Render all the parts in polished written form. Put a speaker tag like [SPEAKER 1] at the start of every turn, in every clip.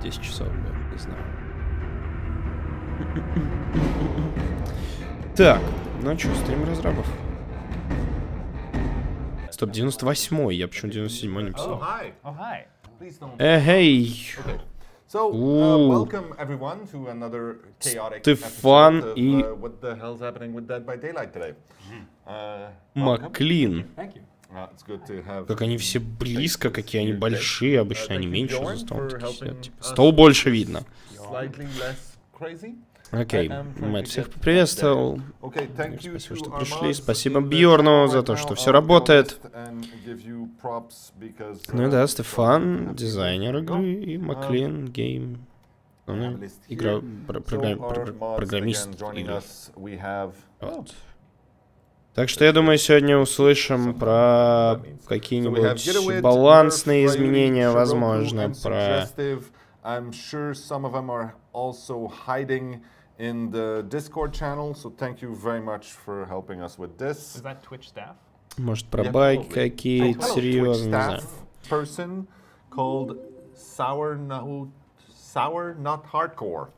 [SPEAKER 1] 10 часов, да, не знаю. Так, ну что, стрим разрабов. Стоп, 98-й, я почему 97-й не писал. Эй! Стефан и Маклин. Как они все близко, какие они большие, обычно они меньше за столом сидят. Типа, стол больше видно. Окей, Мэтт всех поприветствовал. Спасибо, что пришли. Спасибо Бьорну за то, что все работает. Ну и да, Стефан, дизайнер игры, и Маклин, гейм. Игра, программист игры. Вот. Так что я думаю, сегодня услышим про какие-нибудь балансные изменения, возможно, про...
[SPEAKER 2] in the Discord channel, so thank you very much for helping us with this.
[SPEAKER 3] Is that Twitch staff?
[SPEAKER 1] Может, про баги какие-то, серьезно, не знаю.
[SPEAKER 2] Person called Sour Not Hardcore.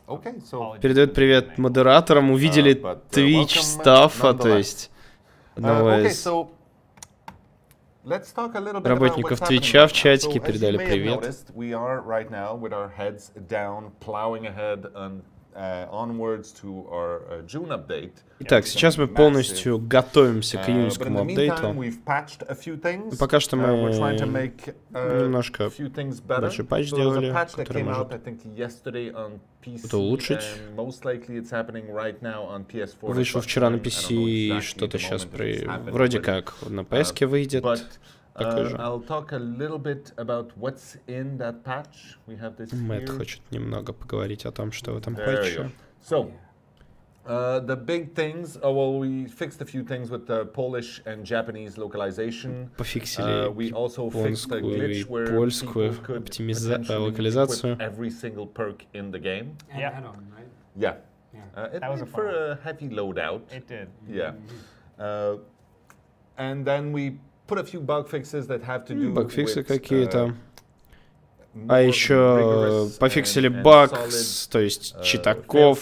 [SPEAKER 2] Okay, so...
[SPEAKER 1] Передает привет модераторам, увидели Twitch стаффа, то есть одного из работников Твича в чатике передали привет. Итак, сейчас мы полностью готовимся к июньскому апдейту. Пока что мы немножко большой патч сделали, который может это улучшить. Вышел вчера на PC, и что-то сейчас вроде как на PS выйдет. Мэтт хочет немного поговорить о том, что в этом патче.
[SPEAKER 2] The big things, well, we fixed a few things with the Polish and Japanese localization.
[SPEAKER 1] Пофиксили японскую и польскую локализацию.
[SPEAKER 2] Every single perk in the game.
[SPEAKER 3] Yeah.
[SPEAKER 2] Yeah. It made for a heavy loadout.
[SPEAKER 3] It did.
[SPEAKER 2] Yeah. And then we put a few bug fixes that have to do
[SPEAKER 1] Багфиксы какие-то. А еще пофиксили баг, то есть читаков,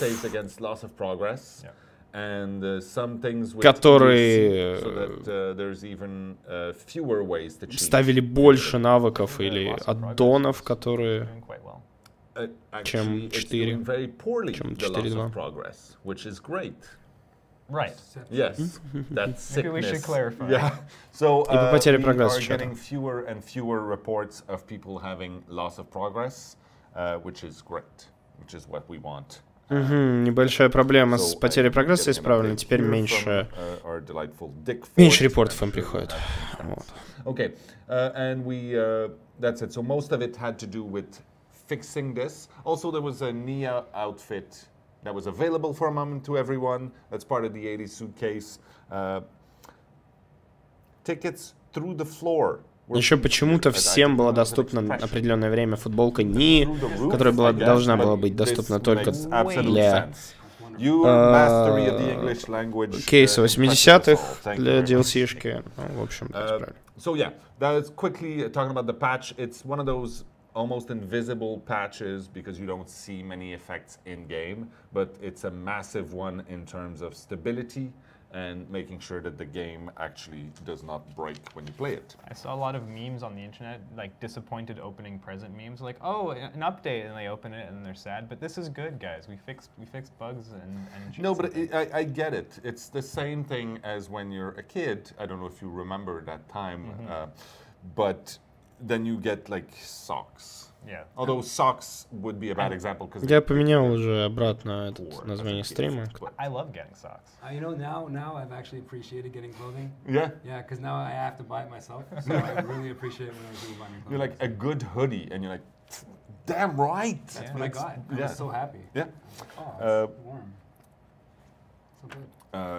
[SPEAKER 1] которые ставили больше навыков или аддонов, которые чем 4, чем 4.2.
[SPEAKER 3] Right.
[SPEAKER 2] Yes, that's sickness.
[SPEAKER 3] Maybe we should clarify.
[SPEAKER 2] Yeah. So
[SPEAKER 1] we are
[SPEAKER 2] getting fewer and fewer reports of people having loss of progress, which is great, which is what we want.
[SPEAKER 1] Небольшая проблема с потерей прогресса исправлена, теперь меньше репортов им приходит.
[SPEAKER 2] Okay, and that's it. So most of it had to do with fixing this. Also, there was a Nia outfit that was available for a moment to everyone. That's part of the 80s suitcase. Tickets through the floor.
[SPEAKER 1] Еще почему-то всем была доступна на определенное время футболка Ни, которая должна была быть доступна только для кейса 80-х, для DLC-шки. В общем,
[SPEAKER 2] So yeah, that's quickly talking about the patch. It's one of those almost invisible patches because you don't see many effects in game, but it's a massive one in terms of stability and making sure that the game actually does not break when you play it.
[SPEAKER 3] I saw a lot of memes on the internet, like disappointed opening present memes, like, oh, an update, and they open it and they're sad. But this is good, guys. We fixed bugs and
[SPEAKER 2] no, but I get it. It's the same thing as when you're a kid. I don't know if you remember that time, but then you get like socks.
[SPEAKER 3] Yeah.
[SPEAKER 2] Although socks would be a bad example because
[SPEAKER 1] я поменял уже обратно это название стрима.
[SPEAKER 3] I love getting socks.
[SPEAKER 4] You know, now I've actually appreciated getting clothing.
[SPEAKER 2] Yeah.
[SPEAKER 4] Yeah, because now I have to buy it myself. So I really appreciate when I do buy me clothing.
[SPEAKER 2] You're like a good hoodie, and you're like, damn right.
[SPEAKER 4] That's what I got. I was so happy.
[SPEAKER 2] Yeah.
[SPEAKER 4] Oh, it's warm. So good.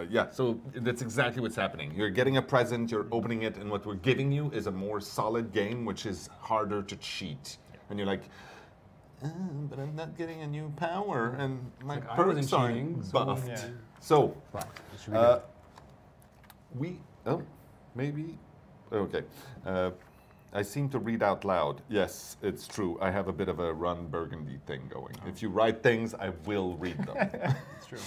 [SPEAKER 2] Yeah, so that's exactly what's happening. You're getting a present, you're opening it, and what we're giving you is a more solid game, which is harder to cheat. And you're like, but I'm not getting a new power, and my perks aren't buffed. So, maybe, okay. I seem to read out loud. Yes, it's true. I have a bit of a Ron Burgundy thing going. If you write things, I will read them.
[SPEAKER 3] It's true.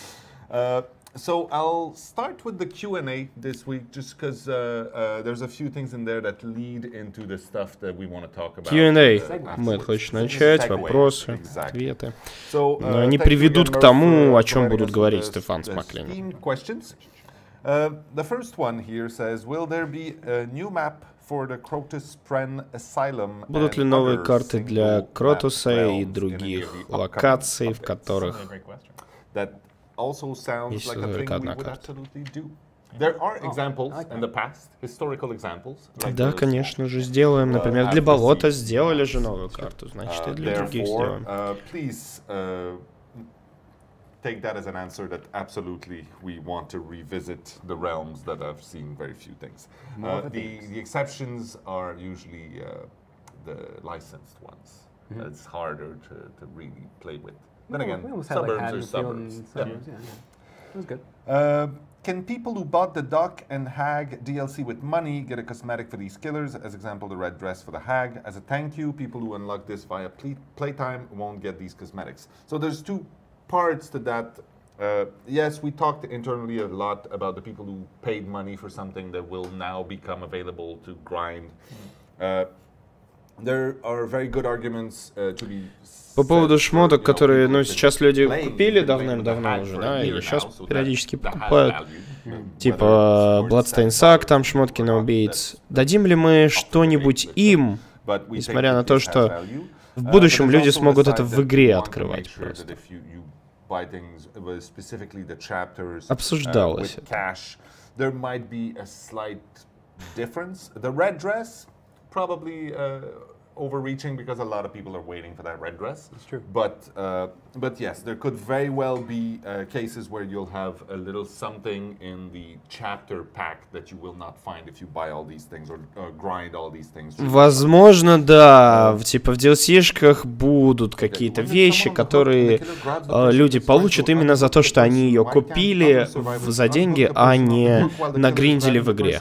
[SPEAKER 2] So I'll start with the Q&A this week, just because there's a few things in there that lead into the stuff that we want to talk about.
[SPEAKER 1] Q&A. Мэтт хочет начать, вопросы, ответы. Но они приведут к тому, о чем будут говорить Стефан с Маклином.
[SPEAKER 2] The first one here says, will there be a new map for the Crotus Pren Asylum?
[SPEAKER 1] Будут ли новые карты для Кротуса и других локаций, в которых
[SPEAKER 2] Also sounds like a thing we would absolutely do. There are examples in the past, historical examples.
[SPEAKER 1] Да, конечно же, сделаем. Например, для болота сделали же новую карту, значит, и для других сделаем.
[SPEAKER 2] Please take that as an answer that absolutely we want to revisit the realms that have seen very few things. The exceptions are usually the licensed ones. It's harder to really play with. Then again, suburbs are suburbs. Yeah.
[SPEAKER 5] It was good.
[SPEAKER 2] Can people who bought the Doc and Hag DLC with money get a cosmetic for these killers? As example, the red dress for the Hag. As a thank you, people who unlock this via playtime won't get these cosmetics. So there's two parts to that. Yes, we talked internally a lot about the people who paid money for something that will now become available to grind. There are very good arguments to be.
[SPEAKER 1] По поводу шмоток, которые, ну, сейчас люди купили давным-давно уже, да, или сейчас периодически покупают. Типа Bloodstained Sack, там шмотки на убийц. Дадим ли мы что-нибудь им, несмотря на то, что в будущем люди смогут это в игре открывать просто? Обсуждалось это.
[SPEAKER 2] Overreaching because a lot of people are waiting for that red dress. That's true. But yes, there could very well be cases where you'll have a little something in the chapter pack that you will not find if you buy all these things or grind all these things.
[SPEAKER 1] Возможно, да, типа в DLC-шках будут какие-то вещи, которые люди получат именно за то, что они ее купили за деньги, а не нагриндили в игре.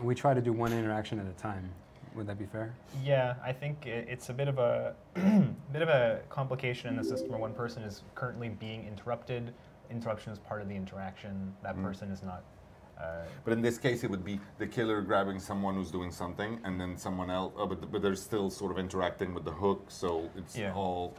[SPEAKER 5] We try to do one interaction at a time. Would that be fair?
[SPEAKER 3] Yeah, I think it's a bit of a complication in the system where one person is currently being interrupted. Interruption is part of the interaction. That person is not.
[SPEAKER 2] But in this case, it would be the killer grabbing someone who's doing something, and then someone else. Oh, but they're still sort of interacting with the hook, so it's all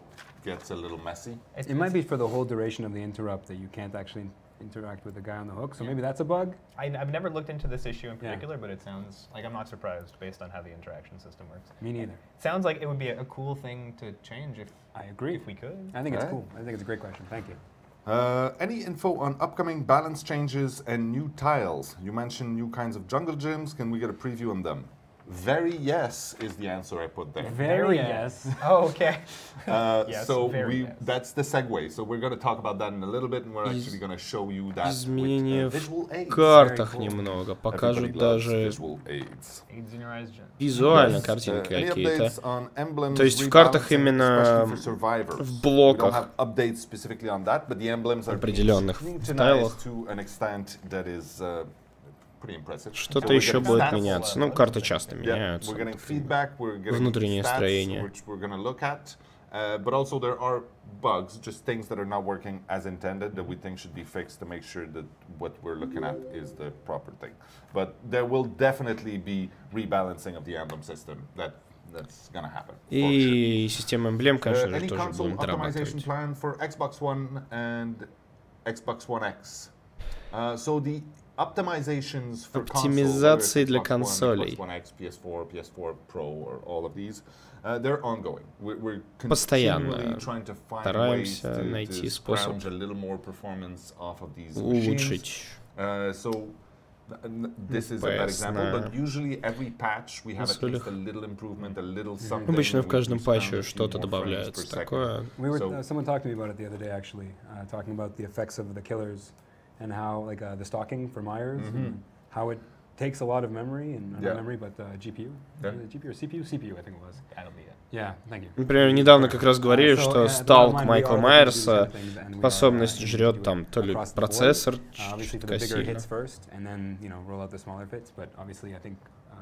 [SPEAKER 2] gets a little messy.
[SPEAKER 5] It might be for the whole duration of the interrupt that you can't actually interact with the guy on the hook, so maybe that's a bug?
[SPEAKER 3] I've never looked into this issue in particular, but it sounds like I'm not surprised based on how the interaction system works.
[SPEAKER 5] Me neither.
[SPEAKER 3] It sounds like it would be a cool thing to change if
[SPEAKER 5] I agree.
[SPEAKER 3] If we could.
[SPEAKER 5] I think it's cool. I think it's a great question. Thank you.
[SPEAKER 2] Any info on upcoming balance changes and new tiles? You mentioned new kinds of jungle gyms. Can we get a preview on them? Very yes is the answer I put there.
[SPEAKER 5] Very yes.
[SPEAKER 3] Oh, okay.
[SPEAKER 2] Yes, so that's the segue. So we're going to talk about that in a little bit, and we're actually going to show you that
[SPEAKER 1] изменения
[SPEAKER 2] with visual aids.
[SPEAKER 1] В картах немного. Покажут даже визуально картинки какие-то. То есть в картах именно в блоках определенных в тайлах. Что-то еще будет меняться. Ну, карты часто меняются. Внутреннее строение.
[SPEAKER 2] But also there are bugs, just things that are not working as intended that we think should be fixed to make sure that what we're looking at is the proper thing. But there will definitely be rebalancing of the emblem system. That's gonna happen.
[SPEAKER 1] И система эмблем, конечно же, тоже будем дорабатывать.
[SPEAKER 2] Any console optimization plan for Xbox One and Xbox One X? So the optimizations for
[SPEAKER 1] оптимизации для консолей. Постоянно стараемся найти способ улучшить FPS на консолях. Обычно в каждом патче что-то добавляется такое.
[SPEAKER 5] Someone talked to me about it the other day, actually, talking about the effects of the killers. And how, like, the stalking for Myers, and how it takes a lot of memory, and not memory, but GPU. GPU or CPU? CPU, I think it was.
[SPEAKER 3] That'll be it.
[SPEAKER 5] Yeah, thank you.
[SPEAKER 1] Например, недавно как раз говорили, что сталк Майкла Майерса способность жрет там то ли процессор, чуть-чуть сильно.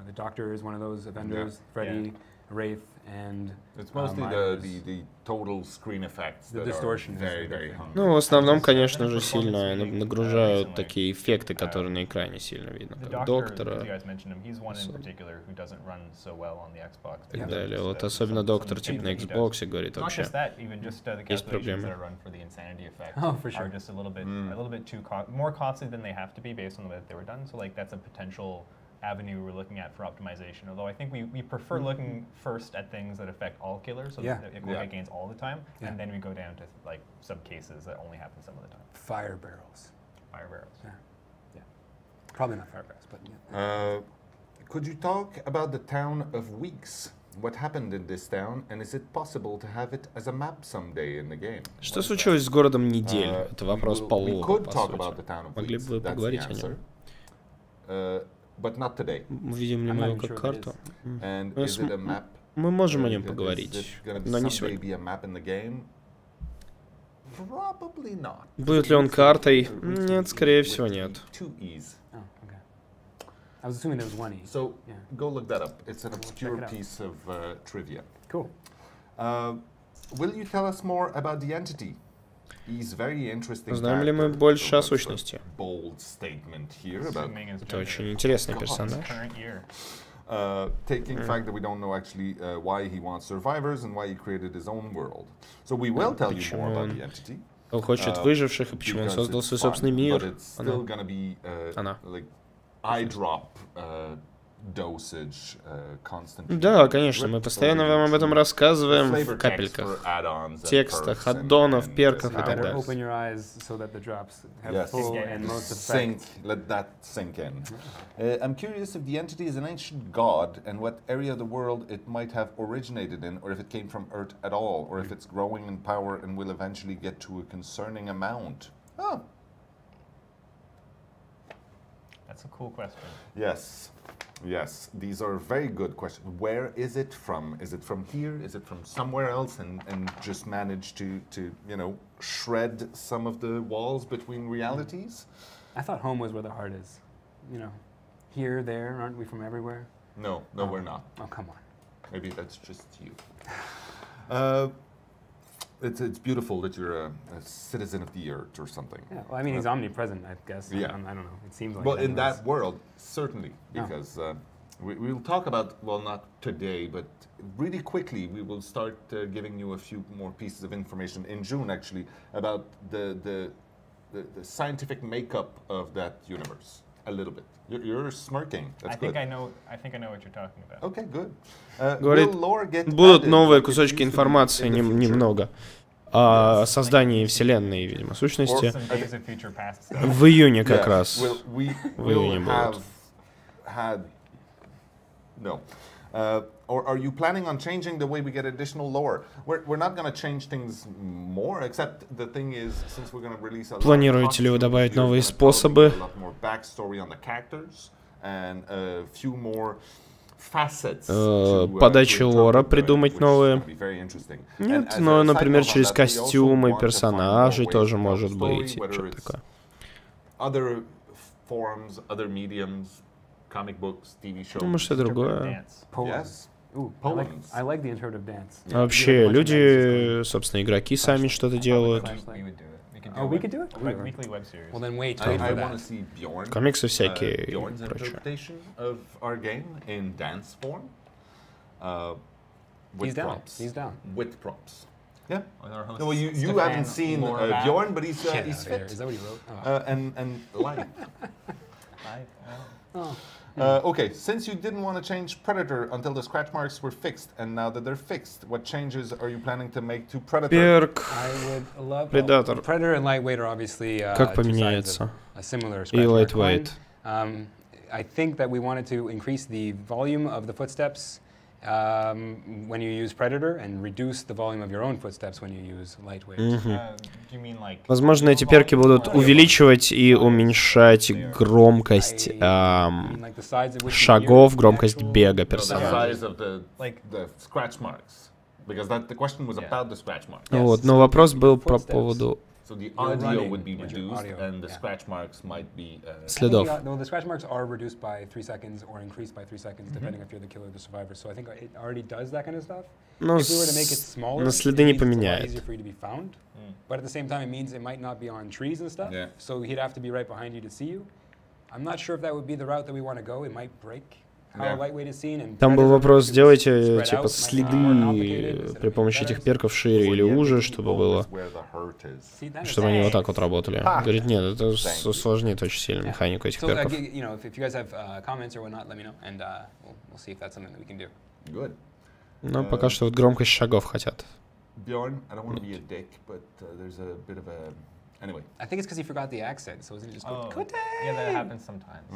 [SPEAKER 5] The Doctor is one of those offenders. Freddy, Wraith, and
[SPEAKER 2] it's mostly the total screen effects.
[SPEAKER 5] The distortion.
[SPEAKER 2] Very hungry.
[SPEAKER 1] Ну, в основном, конечно же, сильно нагружают такие эффекты, которые на экране сильно видно, как Доктора. И так далее. Вот особенно Доктор, типа на Xbox, говорит, вообще есть проблемы.
[SPEAKER 5] Oh, for sure.
[SPEAKER 3] Just a little bit too more costly than they have to be based on the way that they were done. So like that's a potential avenue we're looking at for optimization. Although I think we prefer looking first at things that affect all killers, so that equipment gains all the time, and then we go down to like sub cases that only happen some of the time.
[SPEAKER 5] Fire barrels.
[SPEAKER 3] Fire barrels.
[SPEAKER 5] Yeah. Probably not fire barrels, but yeah.
[SPEAKER 2] Could you talk about the town of Weeks? What happened in this town, and is it possible to have it as a map someday in the game?
[SPEAKER 1] Что случилось с городом недель? Это вопрос по логу, по сути.
[SPEAKER 2] Могли
[SPEAKER 1] бы вы поговорить о нем?
[SPEAKER 2] But not today.
[SPEAKER 1] Видим ли мы его как карту? Мы можем о нем поговорить, но не сегодня. Будет ли он картой? Нет, скорее всего, нет.
[SPEAKER 5] I was assuming there was one E.
[SPEAKER 2] So go look that up. It's an obscure piece of trivia.
[SPEAKER 5] Cool.
[SPEAKER 2] Will you tell us more about the entity? He's very interesting.
[SPEAKER 1] Знаем ли мы больше о сущности?
[SPEAKER 2] Bold statement here about
[SPEAKER 1] Это очень интересный персонаж.
[SPEAKER 2] Taking fact that we don't know actually why he wants survivors and why he created his own world. So we will tell you more about the entity.
[SPEAKER 1] Он хочет выживших, и почему он создал свой собственный мир.
[SPEAKER 2] But it's still gonna be like eye drop dosage, constantly.
[SPEAKER 1] Да, конечно, мы постоянно вам об этом рассказываем в капельках, текстах, аддонов, перков и так далее.
[SPEAKER 5] Open your eyes so that the drops have
[SPEAKER 2] Yes.
[SPEAKER 5] full and most effect.
[SPEAKER 2] Let that sink in. I'm curious if the entity is an ancient god and what area of the world it might have originated in, or if it came from Earth at all, or if it's growing in power and will eventually get to a concerning amount. Oh.
[SPEAKER 3] That's a cool question.
[SPEAKER 2] Yes. Yes, these are very good questions. Where is it from? Is it from here? Is it from somewhere else? And just manage to you know, shred some of the walls between realities?
[SPEAKER 5] I thought home was where the heart is. You know, here, there, aren't we from everywhere?
[SPEAKER 2] No, we're not.
[SPEAKER 5] Oh, come on.
[SPEAKER 2] Maybe that's just you. It's beautiful that you're a citizen of the earth or something.
[SPEAKER 5] Yeah, well, I mean, he's omnipresent, I guess.
[SPEAKER 2] Yeah.
[SPEAKER 5] I don't know. It seems like
[SPEAKER 2] well,
[SPEAKER 5] that
[SPEAKER 2] in that world, certainly, because we'll talk about, well, not today, but really quickly, we will start giving you a few more pieces of information in June, actually, about the scientific makeup of that universe. A little bit. You're smirking. That's good.
[SPEAKER 3] I think I know what you're talking about.
[SPEAKER 2] Okay, good.
[SPEAKER 1] Говорит, будут новые кусочки информации немного о создании вселенной, видимо, сущности. В июне как раз. В июне будут.
[SPEAKER 2] No. Or are you planning on changing the way we get additional lore? We're not going to change things more, except the thing is, since we're going to release a lot.
[SPEAKER 1] Планируете ли вы добавить новые способы?
[SPEAKER 2] A lot more backstory on the characters and a few more facets.
[SPEAKER 1] Подачи лора придумать новые. Нет, но, например, через костюмы персонажей тоже может быть. Что-то такое.
[SPEAKER 2] Other forms, other mediums. Comic books, TV shows.
[SPEAKER 1] Ну, может, и другое.
[SPEAKER 2] Yes.
[SPEAKER 5] Ooh, I like the interpretive dance.
[SPEAKER 1] Вообще, люди, собственно, игроки сами что-то делают.
[SPEAKER 5] Oh, we could do it?
[SPEAKER 3] Weekly web series.
[SPEAKER 5] Well, then wait
[SPEAKER 2] I
[SPEAKER 5] for
[SPEAKER 2] want to
[SPEAKER 5] that.
[SPEAKER 2] see Bjorn.
[SPEAKER 1] Комиксы всякие.
[SPEAKER 2] Bjorn's interpretation of our game in dance form. With
[SPEAKER 5] He's down.
[SPEAKER 2] props.
[SPEAKER 5] He's down.
[SPEAKER 2] With props. Yeah. No, well, you haven't seen Bjorn, but he's fit.
[SPEAKER 5] Is that what he wrote? Oh.
[SPEAKER 2] And live. Okay, since you didn't want to change Predator until the scratch marks were fixed, and now that they're fixed, what changes are you planning to make to Predator?
[SPEAKER 1] Перк,
[SPEAKER 5] I would love
[SPEAKER 1] Predator.
[SPEAKER 5] Predator and Lightweight are obviously
[SPEAKER 1] Как поменяется?
[SPEAKER 5] a similar
[SPEAKER 1] И
[SPEAKER 5] scratch mark
[SPEAKER 1] Lightweight.
[SPEAKER 5] coin. I think that we wanted to increase the volume of the footsteps when you use Predator and reduce the volume of your own footsteps when you use Lightweight.
[SPEAKER 1] Возможно, эти перки будут увеличивать и уменьшать громкость шагов, громкость бега персонажа. Вот, но вопрос был по поводу
[SPEAKER 2] So the audio would be reduced, and the scratch marks might be.
[SPEAKER 1] Следов.
[SPEAKER 5] No, the scratch marks are reduced by 3 seconds or increased by 3 seconds, depending if you're the killer or the survivor. So I think it already does that kind of stuff.
[SPEAKER 1] Ну,
[SPEAKER 5] If we were to make it smaller,
[SPEAKER 1] на
[SPEAKER 5] it
[SPEAKER 1] следы не
[SPEAKER 5] means it's a lot
[SPEAKER 1] поменяет.
[SPEAKER 5] easier for you to be found. But at the same time, it means it might not be on trees and stuff.
[SPEAKER 2] Yeah.
[SPEAKER 5] So he'd have to be right behind you to see you. I'm not sure if that would be the route that we want to go. It might break how lightweight is seen. And
[SPEAKER 1] Там был вопрос, сделайте
[SPEAKER 5] spread
[SPEAKER 1] типа
[SPEAKER 5] out,
[SPEAKER 1] следы
[SPEAKER 5] might be more complicated instead
[SPEAKER 1] при
[SPEAKER 5] of
[SPEAKER 1] помощи
[SPEAKER 5] better.
[SPEAKER 1] этих перков шире или уже, чтобы было,
[SPEAKER 2] Where the hurt is.
[SPEAKER 5] See, that is
[SPEAKER 1] чтобы они
[SPEAKER 5] nice.
[SPEAKER 1] вот так вот работали. Говорит, нет, это усложнит очень сильно механику этих
[SPEAKER 5] So,
[SPEAKER 1] перков.
[SPEAKER 5] you know, if you guys have comments or whatnot, let me know, and we'll see if that's something that we can do.
[SPEAKER 2] Good.
[SPEAKER 1] Но пока что вот громкость шагов хотят.
[SPEAKER 2] Bjorn, I don't want to be a dick, but there's a bit of a. Anyway.
[SPEAKER 5] I think it's because he forgot the accent, so isn't it just
[SPEAKER 3] Oh,
[SPEAKER 5] Kote?
[SPEAKER 3] yeah, that happens sometimes.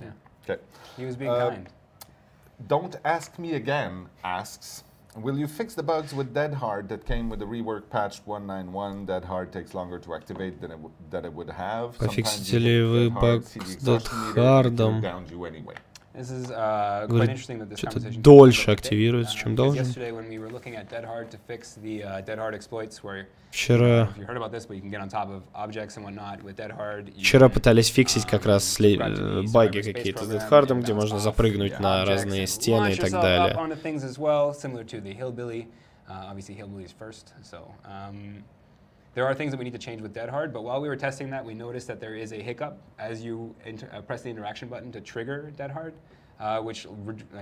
[SPEAKER 5] Yeah.
[SPEAKER 2] Okay.
[SPEAKER 5] He was being kind.
[SPEAKER 2] Don't Ask Me Again asks, will you fix the bugs with Dead Hard that came with the rework patch 191? Dead Hard takes longer to activate than it would have.
[SPEAKER 1] Пофиксите ли вы баг с Dead Hard'ом?
[SPEAKER 5] This is quite interesting that this
[SPEAKER 1] Что-то
[SPEAKER 5] conversation
[SPEAKER 1] дольше активируется, чем должен.
[SPEAKER 5] Yesterday when we were looking at Dead Hard to fix the Dead Hard exploits where
[SPEAKER 1] Вчера
[SPEAKER 5] if you heard about this, but you can get on top of objects and whatnot with Dead Hard.
[SPEAKER 1] Вчера пытались фиксить как раз баги какие-то с Dead Hard'ом, где можно запрыгнуть на разные стены и так далее.
[SPEAKER 5] Similar to the Hillbilly, obviously Hillbilly is first, so there are things that we need to change with Dead Hard, but while we were testing that, we noticed that there is a hiccup as you press the interaction button to trigger Dead Hard, which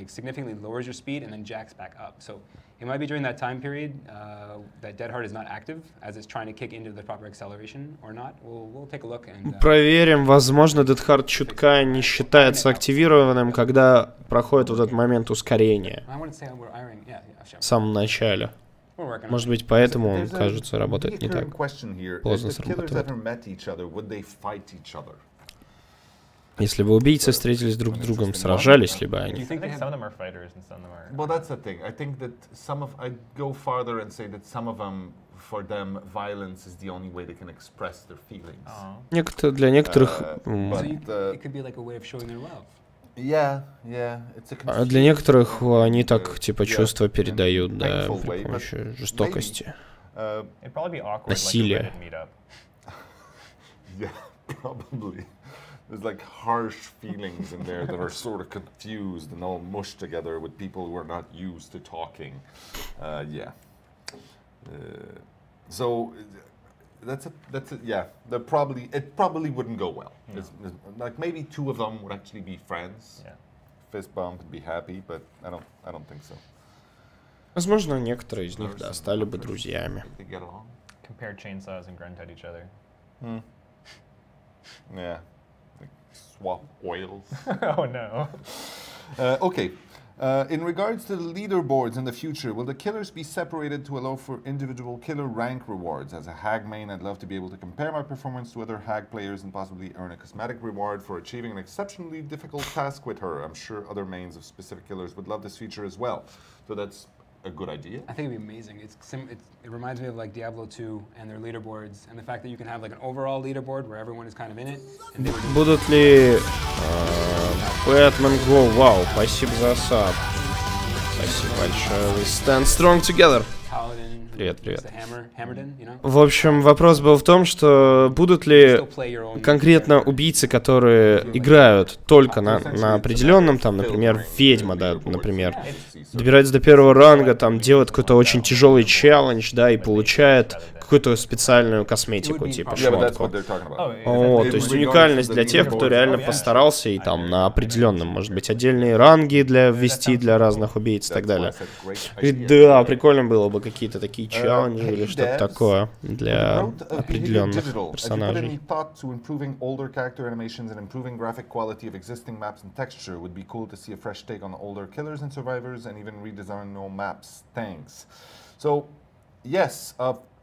[SPEAKER 5] significantly lowers your speed and then jacks back up. So it might be during that time period that Dead Hard is not active, as it's trying to kick into the proper acceleration or not. We'll take a look and
[SPEAKER 1] проверим, возможно, Dead Hard чутка не считается активированным, когда проходит вот этот момент ускорения в самом начале. Может быть, поэтому он, кажется, работает не так поздно сработает. Если бы убийцы встретились друг с другом, сражались ли бы они?
[SPEAKER 3] I think some of them are fighters and some of them are.
[SPEAKER 2] Well, that's the thing. I think that I'd go farther and say that some of them, for them, violence is the only way they can express their feelings.
[SPEAKER 1] Для некоторых...
[SPEAKER 5] it could be like a way of showing their love.
[SPEAKER 2] Yeah, it's a
[SPEAKER 1] Для некоторых они так, типа, чувства передают, да, при помощи жестокости, насилия.
[SPEAKER 2] Yeah, probably. There's like harsh feelings in there that are sort of confused and all mushed together with people who are not used to talking. Yeah. So that's yeah. It probably wouldn't go well.
[SPEAKER 3] No.
[SPEAKER 2] It's like maybe 2 of them would actually be friends.
[SPEAKER 3] Yeah.
[SPEAKER 2] Fist bump and be happy, but I don't think so.
[SPEAKER 1] Возможно, некоторые из них, да, стали бы друзьями.
[SPEAKER 2] They get along.
[SPEAKER 3] Compare chainsaws and grunt at each other.
[SPEAKER 2] Yeah. Like swap oils.
[SPEAKER 3] Oh no.
[SPEAKER 2] Okay. In regards to the leaderboards in the future, will the killers be separated to allow for individual killer rank rewards? As a hag main, I'd love to be able to compare my performance to other hag players and possibly earn a cosmetic reward for achieving an exceptionally difficult task with her. I'm sure other mains of specific killers would love this feature as well. So that's a good idea.
[SPEAKER 5] I think it'd be amazing. It reminds me of like Diablo 2 and their leaderboards, and the fact that you can have like an overall leaderboard where everyone is kind of in it. And
[SPEAKER 1] Будут ли Batman Go? Вау, спасибо за саб. Спасибо большое. We stand strong together. Привет, привет. В общем, вопрос был в том, что будут ли конкретно убийцы, которые играют только на определенном, там, например, ведьма, да, например, добираются до 1-го ранга, там, делают какой-то очень тяжелый челлендж, да, и получают какую-то специальную косметику, типа шмотку. О, то есть уникальность для тех, кто реально постарался, и там на определенном, может быть, отдельные ранги для ввести для разных убийц и так далее. И да, прикольно было бы какие-то такие челленджи или что-то такое для определенных персонажей.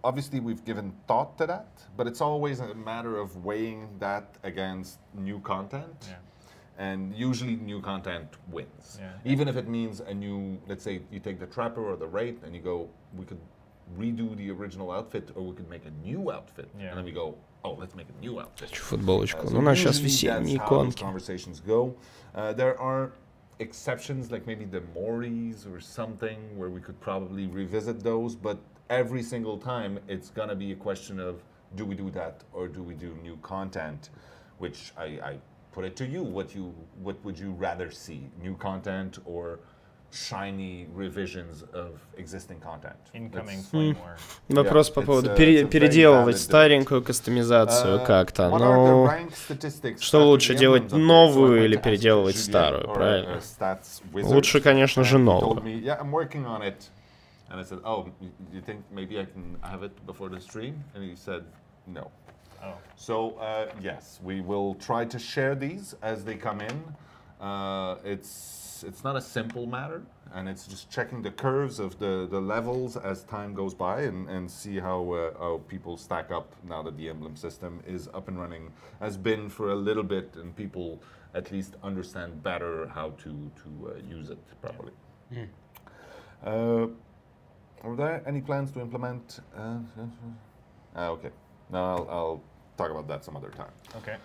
[SPEAKER 2] Obviously, we've given thought to that, but it's always a matter of weighing that against new content.
[SPEAKER 3] Yeah.
[SPEAKER 2] And usually new content wins.
[SPEAKER 3] Yeah.
[SPEAKER 2] Even if it means a new, let's say you take the Trapper or the Wraith and you go, we could redo the original outfit or we could make a new outfit.
[SPEAKER 3] Yeah.
[SPEAKER 2] And then we go, oh, let's make a new outfit.
[SPEAKER 1] Футболочку. Ну, у нас сейчас весенние иконки.
[SPEAKER 2] Conversations go. There are exceptions, like maybe the Moris or something, where we could probably revisit those, but every single time it's gonna be a question of do we do that or do we do new content? Which I put it to you. What would you rather see? New content or shiny revisions of existing content?
[SPEAKER 3] Incoming flame war.
[SPEAKER 1] Вопрос по поводу переделывать старенькую кастомизацию как-то. Ну, что лучше, делать новую или переделывать старую, правильно? Лучше, конечно же, новую.
[SPEAKER 2] And I said, oh, you think maybe I can have it before the stream? And he said, no.
[SPEAKER 3] Oh.
[SPEAKER 2] So, yes, we will try to share these as they come in. It's not a simple matter, and it's just checking the curves of the levels as time goes by and see how people stack up now that the emblem system is up and running, has been for a little bit, and people at least understand better how to use it properly. Are there any plans to implement? Okay, now I'll talk about that some other time.
[SPEAKER 3] Okay.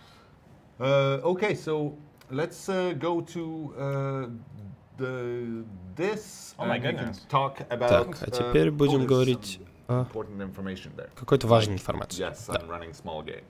[SPEAKER 2] Okay, so let's go to this.
[SPEAKER 3] Oh my goodness.
[SPEAKER 2] Talk about.
[SPEAKER 1] Так, а теперь будем говорить о какой-то важной информации.
[SPEAKER 2] Yes, I'm running small game.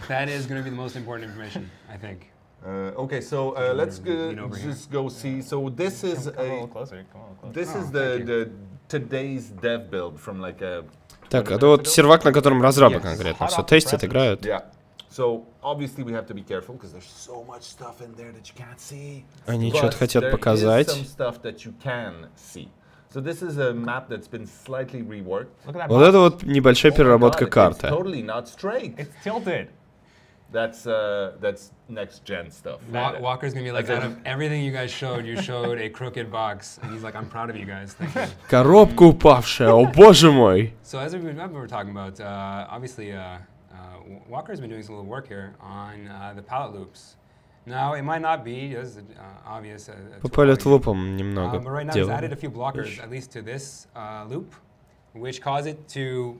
[SPEAKER 5] That is going to be the most important information, I think.
[SPEAKER 2] Okay, so let's just go see. So this is
[SPEAKER 3] Come a little closer.
[SPEAKER 2] This is the today's dev build from like a.
[SPEAKER 1] Так, это вот сервак, на котором разрабы конкретно все тестят, играют.
[SPEAKER 2] Yeah. So obviously we have to be careful because there's so much stuff in there that you can't see.
[SPEAKER 1] Они что-то хотят показать.
[SPEAKER 2] Some stuff that you can see. So this is a map that's been slightly reworked.
[SPEAKER 1] Вот это вот небольшая переработка карты.
[SPEAKER 2] It's totally not straight.
[SPEAKER 3] It's tilted.
[SPEAKER 2] That's next gen stuff.
[SPEAKER 5] Walker's gonna be like, out of everything you guys showed, you showed a crooked box, and he's like, I'm proud of you guys. Thank you.
[SPEAKER 1] Коробка упавшая, о боже мой!
[SPEAKER 5] So as we were talking about, obviously, Walker's been doing some little work here on the palette loops. Now it might not be as obvious.
[SPEAKER 1] По палет-лупам немного
[SPEAKER 5] but right now he's added a
[SPEAKER 1] делаем.
[SPEAKER 5] few blockers, at least to this loop, which cause it to you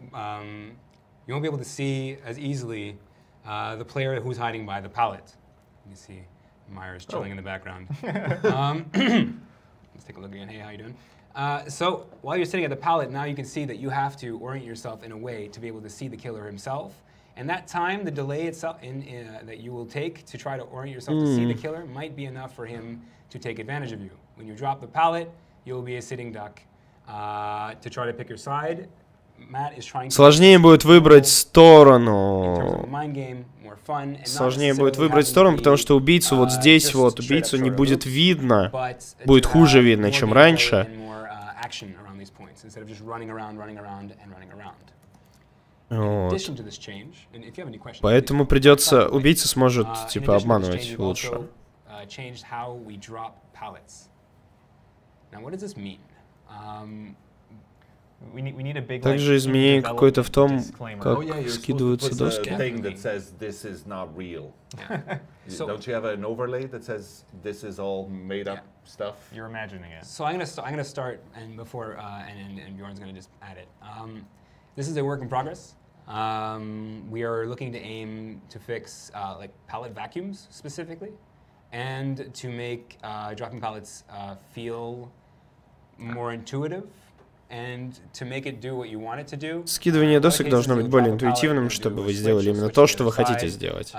[SPEAKER 5] won't be able to see as easily the player who's hiding by the palette. You see Myers chilling in the background. Let's take a look again. Hey, how you doing? So while you're sitting at the palette, now you can see that you have to orient yourself in a way to be able to see the killer himself. And that time, the delay itself that you will take to try to orient yourself to see the killer might be enough for him to take advantage of you. When you drop the palette, you'll be a sitting duck to try to pick your side.
[SPEAKER 1] Сложнее будет выбрать сторону. Сложнее будет выбрать сторону, потому что убийцу вот здесь вот, убийцу не будет видно, будет хуже видно, чем раньше. Вот. Поэтому придется, убийца сможет типа обманывать лучше. Также изменение какое-то в том, как скидываются доски.
[SPEAKER 2] Don't you have an overlay that says this is all made up stuff?
[SPEAKER 3] You're imagining it.
[SPEAKER 5] So I'm gonna start, and before and Bjorn's gonna just add it. This is a work in progress. We are looking to aim to fix like palette vacuums specifically, and to make dropping palettes feel more intuitive.
[SPEAKER 1] Скидывание досок должно быть более интуитивным, чтобы вы сделали именно то, что вы хотите сделать.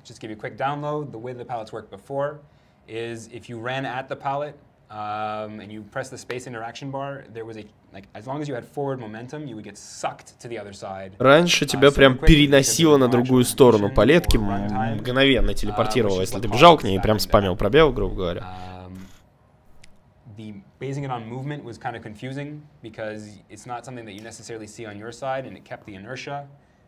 [SPEAKER 5] Just give you a quick download. The way the palettes worked before is if you ran at the palette and you press the space interaction bar, there was a like as long as you had forward momentum, you would get sucked to the other side.
[SPEAKER 1] Раньше тебя прям переносило на другую сторону палетки, мгновенно телепортировало, если ты бежал к ней и прям спамил пробел, грубо говоря.
[SPEAKER 5] The basing it on movement was kind of confusing because it's not something that you necessarily see on your side, and it kept the inertia.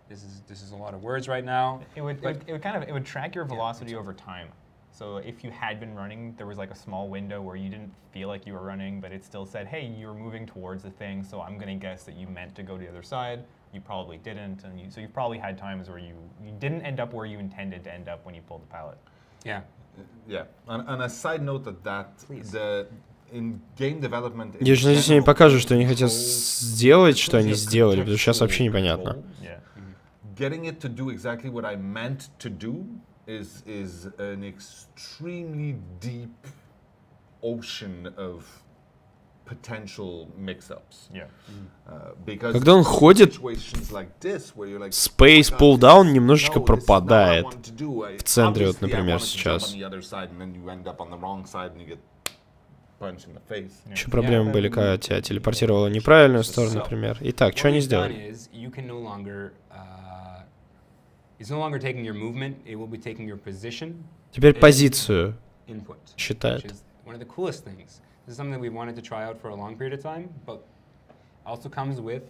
[SPEAKER 5] This is a lot of words right now.
[SPEAKER 3] It would track your velocity over time. So if you had been running, there was like a small window where you didn't feel like you were running, but it still said, hey, you were moving towards the thing, so I'm going to guess that you meant to go to the other side. You probably didn't, and so you've probably had times where you didn't end up where you intended to end up when you pulled the pallet.
[SPEAKER 5] Yeah.
[SPEAKER 2] Yeah. And a side note that in game development...
[SPEAKER 1] Я же надеюсь, они покажут, что они хотят сделать, что они сделали, потому что сейчас вообще непонятно.
[SPEAKER 2] Getting it to do exactly what I meant to do is an extremely deep ocean of potential mix-ups.
[SPEAKER 3] Yeah.
[SPEAKER 1] Когда он ходит, Space Pull-Down немножечко пропадает. В центре, вот, например, сейчас. Еще проблемы были, когда тебя телепортировало в неправильную сторону, например. Итак, что они сделали? Теперь позицию считает.
[SPEAKER 6] This is something we wanted to try out for a long period of time, but also comes with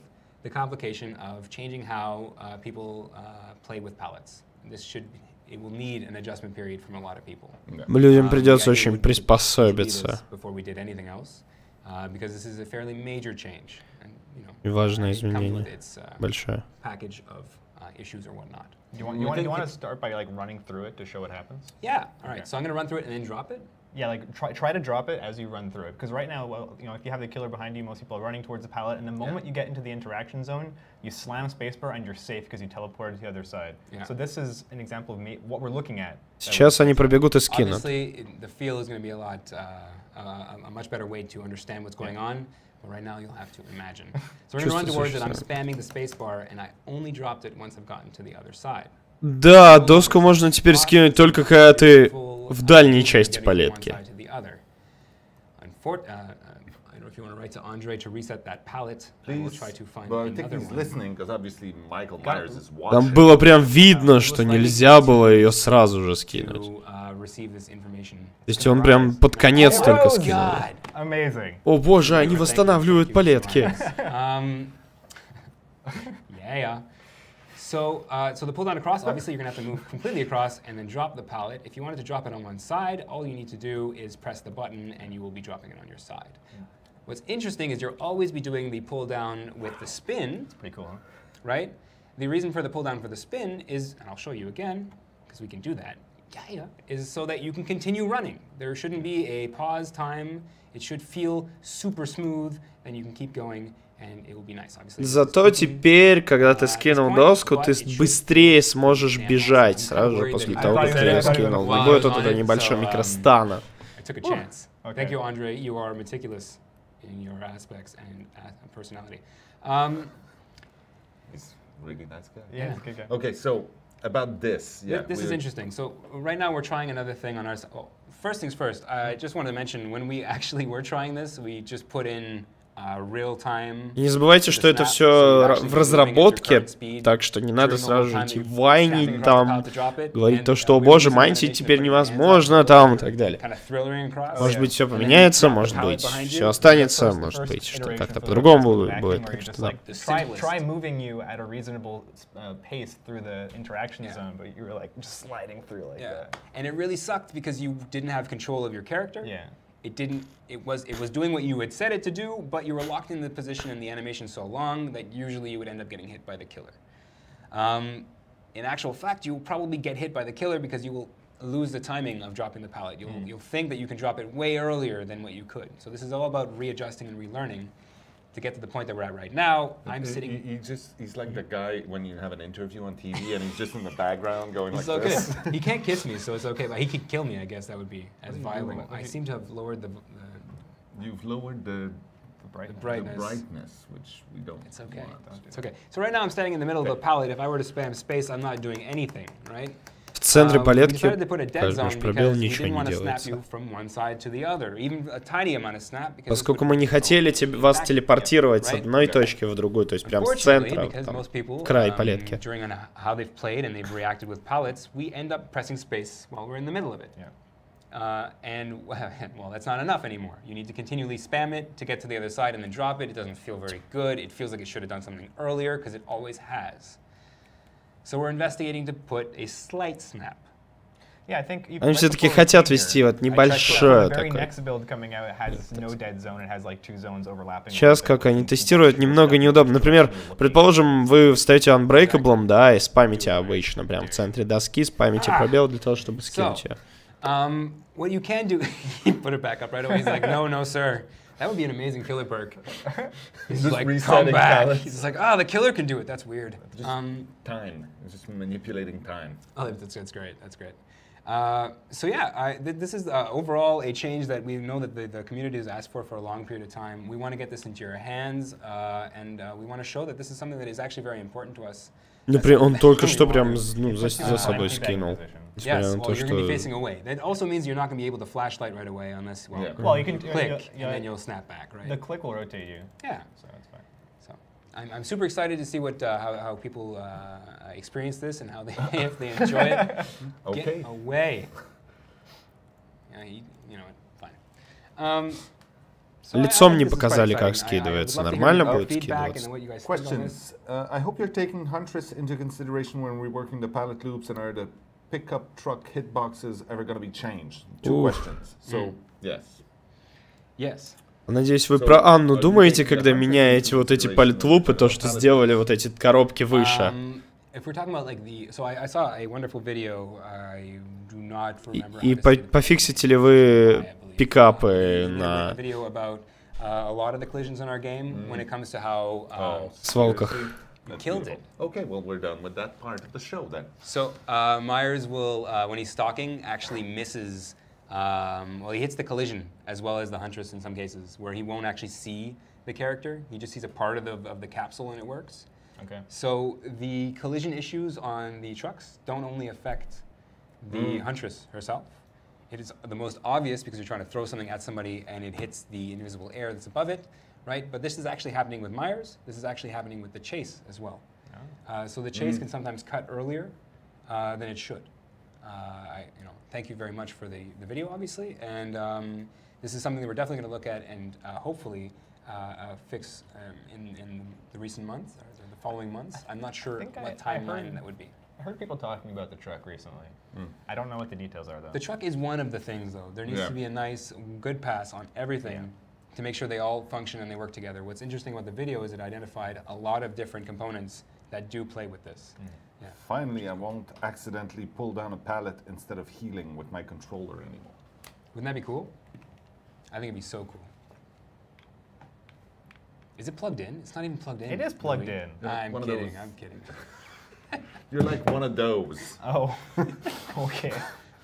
[SPEAKER 6] the complication of changing how people play with palettes. It will need an adjustment period from a lot of people.
[SPEAKER 1] Людям придется очень приспособиться.
[SPEAKER 6] Before we did anything else, because this is a fairly major change, and
[SPEAKER 1] И важное изменение, большое.
[SPEAKER 6] package of issues or whatnot.
[SPEAKER 3] You want to start by like running through it to show what happens?
[SPEAKER 6] Yeah. All right. So I'm going to run through it and then drop it.
[SPEAKER 3] Yeah, like try to drop it as you run through it. Because right now, well, if you have the killer behind you, most people are running towards the pallet, and the moment you get into the interaction zone, you slam spacebar and you're safe because you teleported to the other side.
[SPEAKER 6] Yeah.
[SPEAKER 3] So this is an example of what we're looking at.
[SPEAKER 1] Сейчас они пробегут и скинут.
[SPEAKER 6] Obviously, the feel is going to be a much better way to understand what's going on. But right now, you'll have to imagine. So we're going to run towards it. I'm spamming the spacebar, and I only dropped it once I've gotten to the other side.
[SPEAKER 1] Да, доску можно теперь скинуть только когда ты в дальней части палетки. Там было прям видно, что нельзя было ее сразу же скинуть. То есть он прям под конец только скинул. О боже, они восстанавливают палетки.
[SPEAKER 6] So the pull down across, obviously you're going to have to move completely across and then drop the pallet. If you wanted to drop it on one side, all you need to do is press the button and you will be dropping it on your side. What's interesting is you'll always be doing the pull down with the spin.
[SPEAKER 3] It's pretty cool, huh?
[SPEAKER 6] Right? The reason for the pull down for the spin is, and I'll show you again, because we can do that, is so that you can continue running. There shouldn't be a pause time. It should feel super smooth, then you can keep going.
[SPEAKER 1] Зато теперь, когда ты скинул доску, ты быстрее сможешь бежать сразу же после того, как ты ее скинул. Не будет вот этого небольшого микростана.
[SPEAKER 6] Thank you, Andre. You are meticulous in your aspects and personality.
[SPEAKER 2] He's a really nice guy.
[SPEAKER 3] Yeah, he's a good guy.
[SPEAKER 2] Okay, so about this. Yeah,
[SPEAKER 6] this is interesting. So right now we're trying another thing on our side. Oh, first things first, I just wanted to mention when we actually were trying this, we just put in
[SPEAKER 1] не забывайте, что это все в разработке, так что не надо сразу же идти вайнить там, говорить то, что, о боже, майнить теперь невозможно там и так далее. Может быть, все поменяется, может быть, все останется, может быть, что как-то по-другому будет, так что да.
[SPEAKER 3] Try moving you at a reasonable pace through the interaction zone, but you were like just sliding through like that.
[SPEAKER 6] And it really sucked because you didn't have control of your character.
[SPEAKER 3] Yeah.
[SPEAKER 6] It was doing what you had said it to do, but you were locked in the position and the animation so long that usually you would end up getting hit by the killer. In actual fact, you will probably get hit by the killer because you will lose the timing of dropping the pallet. You'll think that you can drop it way earlier than what you could. So this is all about readjusting and relearning to get to the point that we're at right now. I'm sitting.
[SPEAKER 2] He's like the guy when you have an interview on TV and he's just in the background going like this.
[SPEAKER 6] Okay. He can't kiss me, so it's okay. But he could kill me. I guess that would be as violent. I seem to have lowered the.
[SPEAKER 2] You've lowered the brightness, which we don't.
[SPEAKER 6] It's okay. It's okay. So right now I'm standing in the middle of the palette. If I were to spam space, I'm not doing anything, right?
[SPEAKER 1] В центре палетки нажмешь пробел, ничего не делается. Поскольку мы не хотели вас телепортировать с одной точки в другую, то есть прям с центра, там, в край палетки.
[SPEAKER 6] And well, that's not enough anymore. You need to continually spam it to get to the other side and then drop it. It doesn't feel very good. It feels like it should have done something earlier because it always has. So we're investigating to put a slight snap.
[SPEAKER 1] Они все-таки хотят вести вот небольшое такое. Сейчас, как они тестируют, немного неудобно. Например, предположим, вы встаете Unbreakable, да, и спамите обычно, прям в центре доски, спамите пробел для того, чтобы скинуть ее.
[SPEAKER 6] What you can do, he put it back up right away. He's like, no, sir. That would be an amazing killer perk. He's like, come back. Pallets. He's like, the killer can do it. That's weird.
[SPEAKER 2] Time. It's just manipulating time.
[SPEAKER 6] Oh, that's great. That's great. So yeah, this is overall a change that we know that the community has asked for a long period of time. We want to get this into your hands, and we want to show that this is something that is actually very important to us.
[SPEAKER 1] Он только что прям за собой скинул.
[SPEAKER 6] Yes, well, you're going to be facing away. That also means you're not going to be able to flashlight right away unless, well,
[SPEAKER 3] well, you can
[SPEAKER 6] click, and then you'll snap back, right?
[SPEAKER 3] The click will rotate you.
[SPEAKER 6] Yeah.
[SPEAKER 3] So that's fine.
[SPEAKER 6] So I'm super excited to see what how people experience this and how they if they enjoy it.
[SPEAKER 2] Okay.
[SPEAKER 6] Get away. Yeah, you know what? Fine.
[SPEAKER 1] Лицом не показали, как скидывается. Нормально будет скидываться?
[SPEAKER 2] Questions. I hope you're taking Huntress into consideration when reworking the pallet loops, and are the pickup truck hitboxes ever going to be changed? Two questions. So, yes.
[SPEAKER 6] Yes.
[SPEAKER 1] Надеюсь, вы про Анну думаете, когда меняете вот эти палет-лупы, то, что сделали вот эти коробки выше.
[SPEAKER 6] If we're talking about like the, so I saw a wonderful video. I do not remember.
[SPEAKER 1] И пофиксите ли вы пикапы на
[SPEAKER 6] video about a lot of the collisions in our game when it comes to how
[SPEAKER 1] свалках?
[SPEAKER 6] we killed it.
[SPEAKER 2] Okay, well, we're done with that part of the show then.
[SPEAKER 6] So Myers will, when he's stalking, actually misses. Well, he hits the collision as well as the Huntress in some cases, where he won't actually see the character. He just sees a part of the capsule, and it works.
[SPEAKER 3] Okay.
[SPEAKER 6] So the collision issues on the trucks don't only affect the Huntress herself. It is the most obvious because you're trying to throw something at somebody and it hits the invisible air that's above it, right? But this is actually happening with Myers. This is actually happening with the chase as well. So the chase can sometimes cut earlier than it should. Thank you very much for the video, obviously, and this is something that we're definitely going to look at and hopefully fix in the recent months or the following months. I'm not sure what timeline that would be.
[SPEAKER 3] I heard people talking about the truck recently. I don't know what the details are, though.
[SPEAKER 6] The truck is one of the things, though. There needs to be a nice, good pass on everything to make sure they all function and they work together. What's interesting about the video is it identified a lot of different components that do play with this. Yeah.
[SPEAKER 2] Finally, I won't accidentally pull down a pallet instead of healing with my controller anymore.
[SPEAKER 6] Wouldn't that be cool? I think it'd be so cool. Is it plugged in? It's not even plugged in.
[SPEAKER 3] It is plugged in.
[SPEAKER 6] I'm kidding. I'm kidding.
[SPEAKER 2] You're like one of those.
[SPEAKER 3] Oh, okay.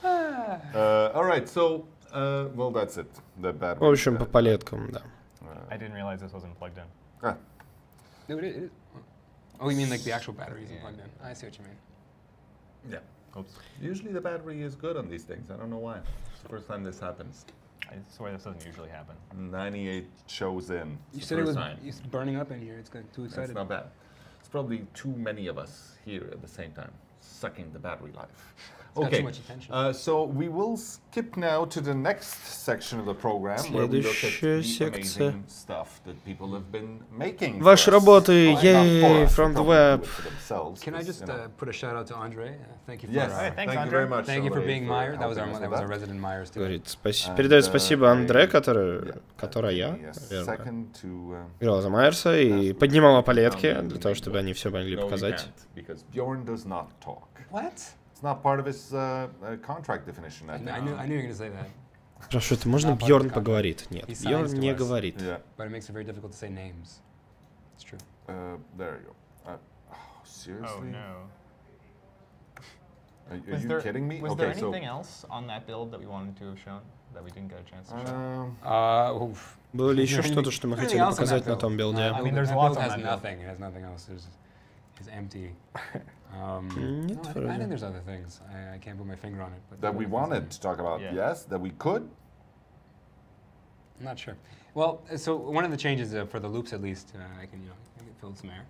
[SPEAKER 2] All right, so, well, that's it. The battery.
[SPEAKER 1] В общем, по палеткам, да.
[SPEAKER 3] I didn't realize this wasn't plugged in.
[SPEAKER 2] Ah.
[SPEAKER 6] No, it is. Oh, you mean like the actual battery isn't plugged in? I see what you mean.
[SPEAKER 2] Yeah. Oops. Usually the battery is good on these things. I don't know why. It's the first time this happens.
[SPEAKER 3] I swear this doesn't usually happen.
[SPEAKER 2] 98 shows in.
[SPEAKER 6] You said it was burning up in here. It's too excited.
[SPEAKER 2] It's not bad. It's probably too many of us here at the same time, sucking the battery life.
[SPEAKER 6] It's got too much attention.
[SPEAKER 2] So we will skip now to the next section of the program where we look at the amazing stuff that people have been making.
[SPEAKER 1] Ваши работы, yay, from the web.
[SPEAKER 6] Can I just put a shout out to Andre? Thank you for
[SPEAKER 3] thanks,
[SPEAKER 2] you very much.
[SPEAKER 6] Thank you for being Myers. That was our resident Myers too.
[SPEAKER 1] Говорит, передает спасибо Андре, которая играла за Майерса и поднимала палетки для того, чтобы они все могли показать.
[SPEAKER 6] What?
[SPEAKER 2] It's not part of his contract definition.
[SPEAKER 6] I knew you were going to say that.
[SPEAKER 1] Спрашивают, можно Бьорн поговорит? Нет, Бьорн не говорит.
[SPEAKER 6] But it makes it very difficult to say names. It's true.
[SPEAKER 2] There you go. Seriously?
[SPEAKER 3] Oh no.
[SPEAKER 2] Are you kidding me?
[SPEAKER 3] Was there anything else on that build that we wanted to have shown that we didn't get a chance to show?
[SPEAKER 1] Было ли еще что-то, что мы хотели показать на том билде?
[SPEAKER 3] I mean, there's lots on that build.
[SPEAKER 6] It has nothing else. It's empty.
[SPEAKER 1] Нет,
[SPEAKER 6] I think there's other things. I can't put my finger on it. But
[SPEAKER 2] that we wanted to talk about, yes? That we could?
[SPEAKER 6] I'm not sure. Well, so one of the changes for the loops, at least, I can fill some air.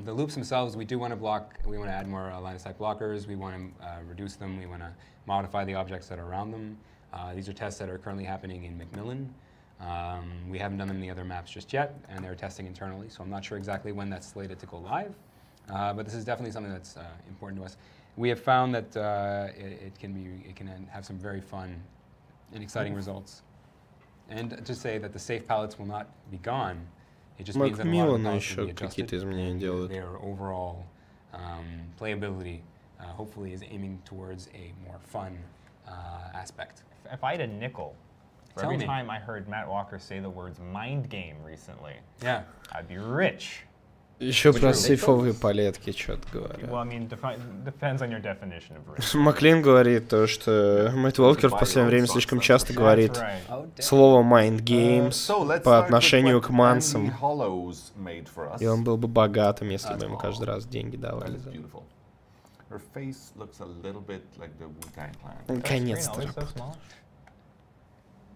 [SPEAKER 6] The loops themselves, we do want to block. We want to add more line of sight blockers. We want to reduce them. We want to modify the objects that are around them. These are tests that are currently happening in Macmillan. We haven't done them in the other maps just yet, and they're testing internally. So I'm not sure exactly when that's slated to go live. But this is definitely something that's important to us. We have found that it can have some very fun and exciting results. And to say that the safe pallets will not be gone, it just means that a lot of the pallets will be adjusted. Their overall playability hopefully is aiming towards a more fun aspect.
[SPEAKER 3] If I had a nickel for every time I heard Matt Walker say the words mind game recently, I'd be rich.
[SPEAKER 1] Еще про сейфовые палетки что-то говорят.
[SPEAKER 3] Well, I mean, depends on your definition of risk.
[SPEAKER 1] Маклин говорит то, что Мэтт Уолкер в последнее время слишком часто говорит
[SPEAKER 3] That's right.
[SPEAKER 1] слово mind games по отношению к мансам.
[SPEAKER 2] Hollows made for us.
[SPEAKER 1] И он был бы богатым, если бы ему каждый раз деньги давали.
[SPEAKER 2] That is beautiful. Her face looks a little bit like the Wu-Tang Clan.
[SPEAKER 1] Наконец-то.
[SPEAKER 3] Screen always so small.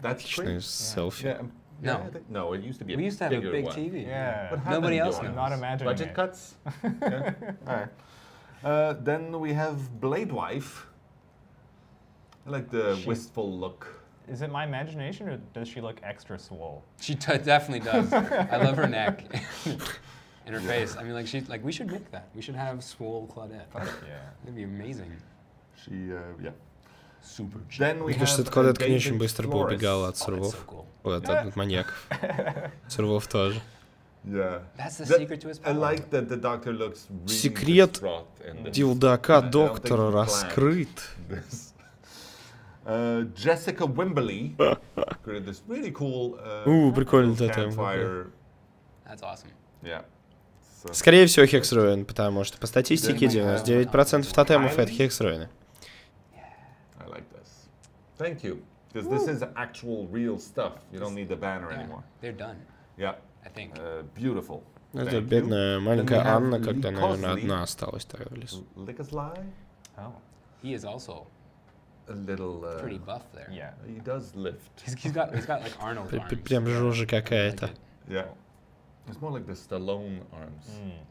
[SPEAKER 2] That's
[SPEAKER 1] Отличное
[SPEAKER 2] true.
[SPEAKER 1] селфи.
[SPEAKER 2] Yeah,
[SPEAKER 6] No.
[SPEAKER 2] I think, no, it used to be a
[SPEAKER 6] We used to have a
[SPEAKER 2] bigger
[SPEAKER 6] big
[SPEAKER 2] one.
[SPEAKER 6] TV.
[SPEAKER 3] Yeah.
[SPEAKER 2] What happened,
[SPEAKER 6] Nobody else
[SPEAKER 2] Johan?
[SPEAKER 3] I'm not imagining
[SPEAKER 2] Budget
[SPEAKER 3] it.
[SPEAKER 2] cuts? Yeah. All right. Then we have Blade Wife. I like the wistful look.
[SPEAKER 3] Is it my imagination, or does she look extra swole?
[SPEAKER 6] She definitely does. I love her neck and her face. I mean, like we should make that. We should have swole Claudette.
[SPEAKER 3] Yeah.
[SPEAKER 6] That'd be amazing.
[SPEAKER 2] She, yeah.
[SPEAKER 6] Super.
[SPEAKER 2] Then we
[SPEAKER 1] Мне кажется, эта
[SPEAKER 2] have
[SPEAKER 1] Клодетка не очень
[SPEAKER 2] David
[SPEAKER 1] быстро
[SPEAKER 2] Flores.
[SPEAKER 1] поубегала от
[SPEAKER 6] Oh, that's
[SPEAKER 1] сурвов.
[SPEAKER 6] so cool.
[SPEAKER 1] Вот, от маньяков. Сурвов тоже.
[SPEAKER 2] Yeah.
[SPEAKER 6] That's the
[SPEAKER 2] That-
[SPEAKER 6] secret to his
[SPEAKER 2] I
[SPEAKER 6] power.
[SPEAKER 2] like that the doctor looks really
[SPEAKER 1] Секрет
[SPEAKER 2] distraught in this.
[SPEAKER 1] Дилдака
[SPEAKER 2] I don't
[SPEAKER 1] доктора
[SPEAKER 2] think he
[SPEAKER 1] раскрыт.
[SPEAKER 2] This. Jessica Wimberly created this really cool
[SPEAKER 1] Прикольный
[SPEAKER 2] little
[SPEAKER 1] тотем.
[SPEAKER 2] campfire.
[SPEAKER 6] That's awesome.
[SPEAKER 2] Yeah. So,
[SPEAKER 1] Скорее всего, Хексруин, потому что по статистике 99% тотемов это Хексруины.
[SPEAKER 2] I like this. Thank you. Because this is actual real stuff. You don't need the banner
[SPEAKER 6] Yeah,
[SPEAKER 2] anymore.
[SPEAKER 6] they're done,
[SPEAKER 2] Yeah.
[SPEAKER 6] I think.
[SPEAKER 2] Beautiful.
[SPEAKER 1] Это
[SPEAKER 2] Thank you.
[SPEAKER 1] бедная маленькая
[SPEAKER 2] Then we have
[SPEAKER 1] Анна, когда,
[SPEAKER 2] Lee
[SPEAKER 1] наверное,
[SPEAKER 2] Cosley.
[SPEAKER 1] одна осталась тогда в лесу.
[SPEAKER 2] Lickersley?
[SPEAKER 3] Oh.
[SPEAKER 6] He is also
[SPEAKER 2] A little.
[SPEAKER 6] pretty buff there.
[SPEAKER 3] Yeah.
[SPEAKER 2] He does lift.
[SPEAKER 6] He's got like Arnold arms.
[SPEAKER 1] Прям жужа
[SPEAKER 6] I like
[SPEAKER 1] какая-то.
[SPEAKER 6] it.
[SPEAKER 2] Yeah. It's more like the Stallone arms.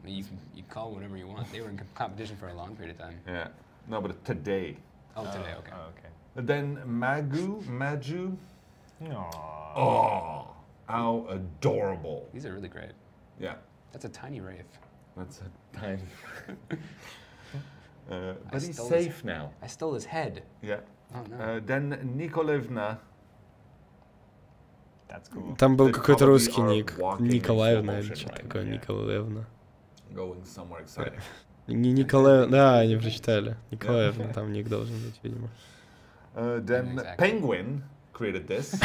[SPEAKER 6] You call whatever you want. They were in competition for a long period of time.
[SPEAKER 2] Yeah. No, but today.
[SPEAKER 6] Oh, today, okay.
[SPEAKER 3] Oh, okay.
[SPEAKER 2] Then Maju.
[SPEAKER 3] Aww.
[SPEAKER 2] Oh, how adorable.
[SPEAKER 6] These are really great.
[SPEAKER 2] Yeah.
[SPEAKER 6] That's a tiny wraith.
[SPEAKER 2] That's a tiny. But he's
[SPEAKER 6] stole
[SPEAKER 2] safe now.
[SPEAKER 6] I stole his head.
[SPEAKER 2] Yeah.
[SPEAKER 6] Oh no.
[SPEAKER 2] Then Nikolevna.
[SPEAKER 3] That's cool.
[SPEAKER 1] Там был
[SPEAKER 2] They
[SPEAKER 1] какой-то
[SPEAKER 2] probably
[SPEAKER 1] русский
[SPEAKER 2] are
[SPEAKER 1] ник.
[SPEAKER 2] walking in
[SPEAKER 1] Николаевна
[SPEAKER 2] slow
[SPEAKER 1] или
[SPEAKER 2] motion
[SPEAKER 1] что
[SPEAKER 2] right
[SPEAKER 1] такое,
[SPEAKER 2] now.
[SPEAKER 1] Николаевна.
[SPEAKER 2] Going somewhere exciting.
[SPEAKER 1] Не Николаевна, да, они прочитали. Николаевна, там ник должен быть, видимо.
[SPEAKER 2] Then
[SPEAKER 6] Exactly.
[SPEAKER 2] Penguin created this.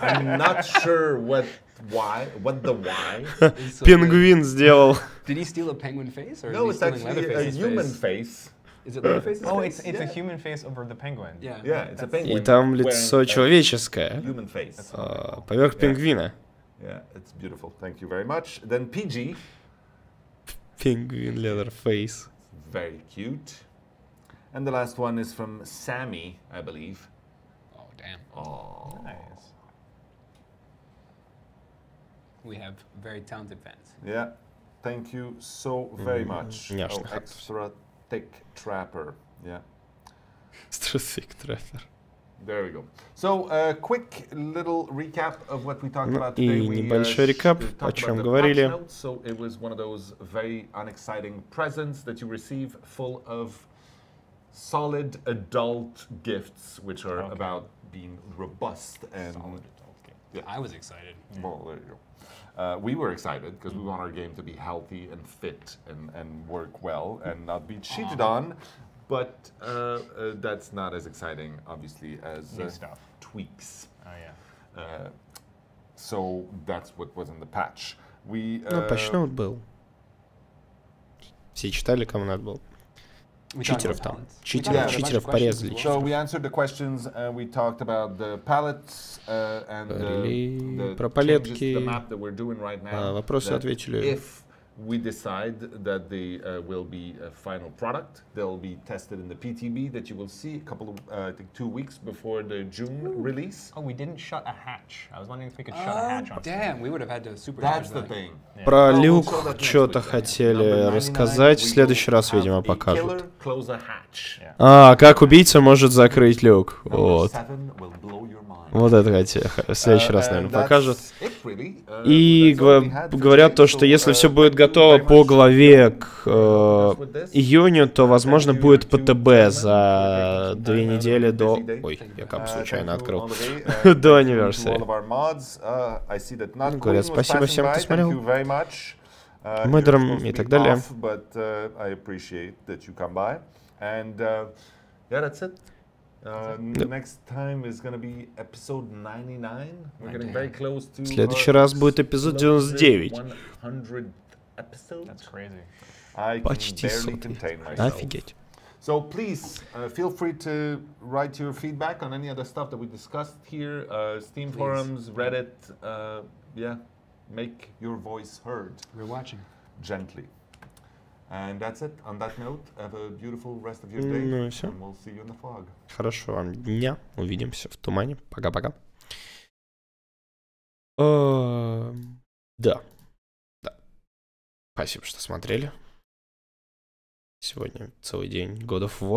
[SPEAKER 2] I'm not sure what the why.
[SPEAKER 6] It's so
[SPEAKER 1] Пингвин сделал.
[SPEAKER 6] good. Did he steal a penguin face, or
[SPEAKER 2] No,
[SPEAKER 6] is
[SPEAKER 2] it's
[SPEAKER 6] he stealing
[SPEAKER 2] actually a
[SPEAKER 6] Leatherface's
[SPEAKER 2] human
[SPEAKER 6] face?
[SPEAKER 2] face.
[SPEAKER 6] Is it Leatherface's
[SPEAKER 3] Oh,
[SPEAKER 6] face?
[SPEAKER 3] it's a human face over the penguin.
[SPEAKER 6] Yeah.
[SPEAKER 2] Yeah, it's a
[SPEAKER 1] И
[SPEAKER 2] penguin.
[SPEAKER 1] там лицо
[SPEAKER 2] wearing a
[SPEAKER 1] человеческое.
[SPEAKER 2] Human face.
[SPEAKER 1] Поверх пингвина.
[SPEAKER 2] Yeah, it's beautiful. Thank you very much. Then PG,
[SPEAKER 1] Пингвин Leatherface.
[SPEAKER 2] very cute. And the last one is from Sammy, I believe.
[SPEAKER 6] Oh damn.
[SPEAKER 2] Oh,
[SPEAKER 3] Nice.
[SPEAKER 6] We have very talented fans.
[SPEAKER 2] yeah. Thank you so very much.
[SPEAKER 1] Няшно.
[SPEAKER 2] Oh, extra thick trapper. Yeah.
[SPEAKER 1] Стратик траппер.
[SPEAKER 2] There we go. So, a quick little recap of what we talked
[SPEAKER 1] Ну,
[SPEAKER 2] about
[SPEAKER 1] и
[SPEAKER 2] today. We,
[SPEAKER 1] небольшой рекап,
[SPEAKER 2] talked
[SPEAKER 1] о
[SPEAKER 2] about
[SPEAKER 1] чем
[SPEAKER 2] the
[SPEAKER 1] говорили.
[SPEAKER 2] patch notes. So, it was one of those very unexciting presents that you receive, full of solid adult gifts, which are about being robust and. Yeah.
[SPEAKER 6] I was excited.
[SPEAKER 2] Well, there you go. We were excited because we want our game to be healthy and fit and work well and not be cheated on. But that's not as exciting, obviously, as
[SPEAKER 3] New stuff.
[SPEAKER 2] tweaks.
[SPEAKER 3] Oh yeah.
[SPEAKER 2] So that's what was in the patch. We
[SPEAKER 1] Ну, патчноут был. Все читали, кому надо было.
[SPEAKER 6] We talked
[SPEAKER 1] Читеров
[SPEAKER 6] about
[SPEAKER 1] там.
[SPEAKER 6] pallets. We
[SPEAKER 1] Читеров,
[SPEAKER 6] talked about a bunch
[SPEAKER 1] читеров
[SPEAKER 6] of questions
[SPEAKER 1] порезали.
[SPEAKER 6] as
[SPEAKER 2] so
[SPEAKER 6] well.
[SPEAKER 2] we answered the questions. We talked about the palettes and
[SPEAKER 1] Говорили
[SPEAKER 2] the
[SPEAKER 1] про
[SPEAKER 2] changes to
[SPEAKER 1] палетки.
[SPEAKER 2] the map that we're doing right now.
[SPEAKER 1] Вопросы
[SPEAKER 2] that
[SPEAKER 1] ответили.
[SPEAKER 2] If we decide that they will be a final product, they'll be tested in the PTB that you will see a couple of, I think 2 weeks before the June release.
[SPEAKER 3] Oh, we didn't shut a hatch. I was wondering if we could shut a hatch on.
[SPEAKER 6] Damn, we would have had to supercharge
[SPEAKER 2] That's the
[SPEAKER 6] that.
[SPEAKER 2] thing.
[SPEAKER 1] Про
[SPEAKER 2] Well, we'll
[SPEAKER 1] люк
[SPEAKER 2] show that next
[SPEAKER 1] что-то
[SPEAKER 2] week then.
[SPEAKER 1] хотели
[SPEAKER 2] Number 99,
[SPEAKER 1] рассказать. В
[SPEAKER 2] we
[SPEAKER 1] следующий
[SPEAKER 2] will
[SPEAKER 1] раз,
[SPEAKER 2] have
[SPEAKER 1] видимо,
[SPEAKER 2] a
[SPEAKER 1] покажут.
[SPEAKER 2] killer close a hatch.
[SPEAKER 1] Как убийца может закрыть люк.
[SPEAKER 2] Number
[SPEAKER 1] Вот.
[SPEAKER 2] 7 will blow your mind.
[SPEAKER 1] Вот это хотели. В следующий раз, наверное,
[SPEAKER 2] And that's
[SPEAKER 1] покажут.
[SPEAKER 2] it, really.
[SPEAKER 1] И
[SPEAKER 2] That's all we had for
[SPEAKER 1] говорят
[SPEAKER 2] today.
[SPEAKER 1] то, что
[SPEAKER 2] So,
[SPEAKER 1] если все
[SPEAKER 2] thank
[SPEAKER 1] будет
[SPEAKER 2] you
[SPEAKER 1] готово
[SPEAKER 2] very
[SPEAKER 1] по
[SPEAKER 2] much
[SPEAKER 1] главе к
[SPEAKER 2] with this.
[SPEAKER 1] июню, то, возможно,
[SPEAKER 2] Thank you
[SPEAKER 1] будет
[SPEAKER 2] to
[SPEAKER 1] ПТБ
[SPEAKER 2] gentlemen
[SPEAKER 1] за
[SPEAKER 2] for taking some
[SPEAKER 1] 2
[SPEAKER 2] time out of
[SPEAKER 1] недели
[SPEAKER 2] your
[SPEAKER 1] до...
[SPEAKER 2] busy day.
[SPEAKER 1] Ой, я как
[SPEAKER 2] Thank
[SPEAKER 1] случайно
[SPEAKER 2] you
[SPEAKER 1] открыл.
[SPEAKER 2] all the way.
[SPEAKER 1] До
[SPEAKER 2] Thank you to
[SPEAKER 1] anniversary.
[SPEAKER 2] all of our mods. I see that not
[SPEAKER 1] Говорят,
[SPEAKER 2] Queen was
[SPEAKER 1] спасибо
[SPEAKER 2] passing
[SPEAKER 1] всем,
[SPEAKER 2] by.
[SPEAKER 1] кто смотрел.
[SPEAKER 2] Thank you very much. You're
[SPEAKER 1] Модерам
[SPEAKER 2] supposed to
[SPEAKER 1] и
[SPEAKER 2] be
[SPEAKER 1] так далее.
[SPEAKER 2] off, but I appreciate that you come by. And yeah, that's it. Next time is going to be episode 99. We're getting very close to
[SPEAKER 1] В следующий раз будет эпизод 99.
[SPEAKER 2] 100th episode.
[SPEAKER 3] That's crazy.
[SPEAKER 2] I can
[SPEAKER 1] Почти
[SPEAKER 2] barely
[SPEAKER 1] сотый.
[SPEAKER 2] contain myself.
[SPEAKER 1] Офигеть.
[SPEAKER 2] So please feel free to write your feedback on any other stuff that we discussed here. Steam forums, Reddit. Yeah, make your voice heard.
[SPEAKER 5] We're watching.
[SPEAKER 2] Gently. And that's it. On that note, have a beautiful rest of your day.
[SPEAKER 1] Ну и все.
[SPEAKER 2] And we'll see you in the fog.
[SPEAKER 1] Хорошего вам дня. Увидимся в тумане. Пока-пока. Да. Спасибо, что смотрели. Сегодня целый день God of War.